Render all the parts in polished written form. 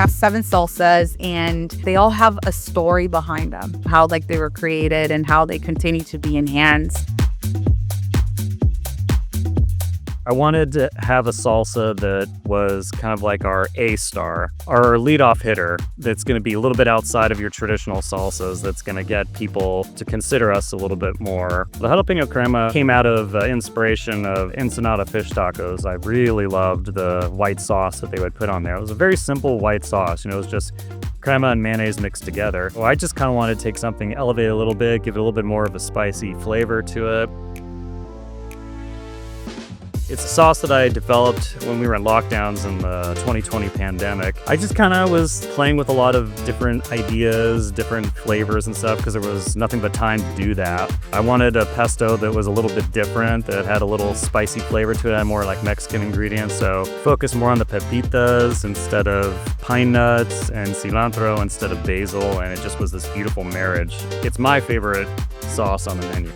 have 7 salsas, and they all have a story behind them, how like they were created and how they continue to be enhanced. I wanted to have a salsa that was kind of like our A-star, our leadoff hitter that's going to be a little bit outside of your traditional salsas, that's going to get people to consider us a little bit more. The jalapeno crema came out of inspiration of Ensenada fish tacos. I really loved the white sauce that they would put on there. It was a very simple white sauce. It was just crema and mayonnaise mixed together. Well, I just kind of wanted to take something, elevate it a little bit, give it a little bit more of a spicy flavor to it. It's a sauce that I developed when we were in lockdowns in the 2020 pandemic. I just kind of was playing with a lot of different ideas, different flavors and stuff, because there was nothing but time to do that. I wanted a pesto that was a little bit different, that had a little spicy flavor to it, had more like Mexican ingredients, so focus more on the pepitas instead of pine nuts, and cilantro instead of basil, and it just was this beautiful marriage. It's my favorite sauce on the menu.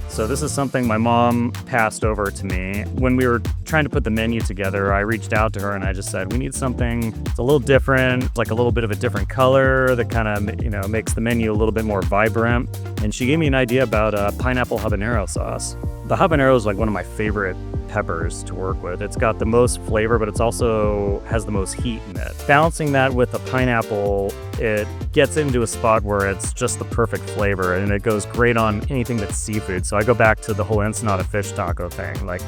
So this is something my mom passed over to me. When we were trying to put the menu together, I reached out to her and I just said, we need something that's a little different, like a little bit of a different color that kind of, makes the menu a little bit more vibrant. And she gave me an idea about a pineapple habanero sauce. The habanero is like one of my favorite peppers to work with. It's got the most flavor, but it's also has the most heat in it. Balancing that with the pineapple, it gets into a spot where it's just the perfect flavor, and it goes great on anything that's seafood. So I go back to the whole Ensenada fish taco thing. Like,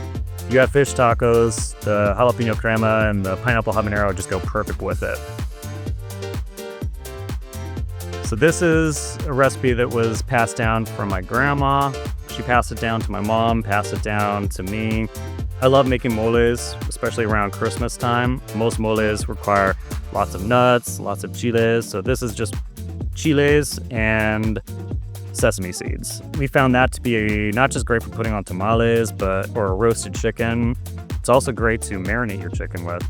you have fish tacos, the jalapeno crema and the pineapple habanero just go perfect with it. So this is a recipe that was passed down from my grandma. She passed it down to my mom, passed it down to me. I love making moles, especially around Christmas time. Most moles require lots of nuts, lots of chiles. So this is just chiles and sesame seeds. We found that to be not just great for putting on tamales, or a roasted chicken. It's also great to marinate your chicken with.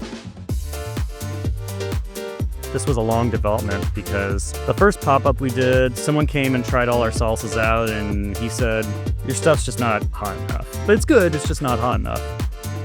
This was a long development because the first pop-up we did, someone came and tried all our salsas out, and he said, your stuff's just not hot enough. But it's good, it's just not hot enough.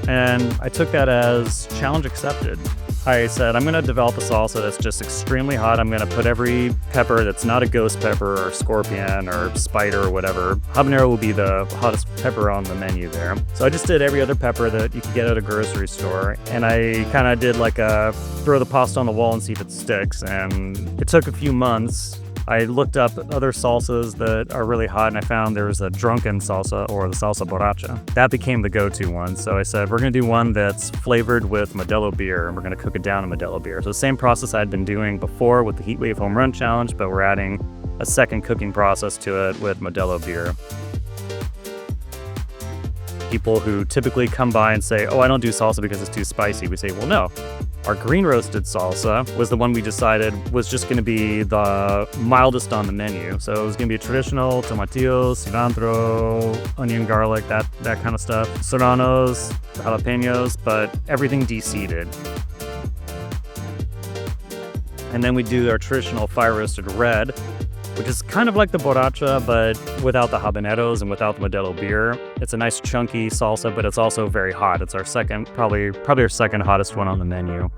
And I took that as challenge accepted. I said, I'm gonna develop a salsa that's just extremely hot. I'm gonna put every pepper that's not a ghost pepper or scorpion or spider or whatever. Habanero will be the hottest pepper on the menu there. So I just did every other pepper that you could get at a grocery store. And I kind of did like a throw the pasta on the wall and see if it sticks. And it took a few months. I looked up other salsas that are really hot, and I found there was a drunken salsa, or the salsa borracha. That became the go-to one. So I said, we're gonna do one that's flavored with Modelo beer, and we're gonna cook it down in Modelo beer. So the same process I'd been doing before with the Heat Wave Home Run Challenge, but we're adding a second cooking process to it with Modelo beer. People who typically come by and say, oh, I don't do salsa because it's too spicy. We say, well, no. Our green roasted salsa was the one we decided was just going to be the mildest on the menu. So it was going to be a traditional tomatillos, cilantro, onion, garlic, that kind of stuff. Serranos, jalapenos, but everything de-seeded. And then we do our traditional fire roasted red, which is kind of like the borracha, but without the habaneros and without the Modelo beer. It's a nice chunky salsa, but it's also very hot. It's our second, probably our second hottest one on the menu.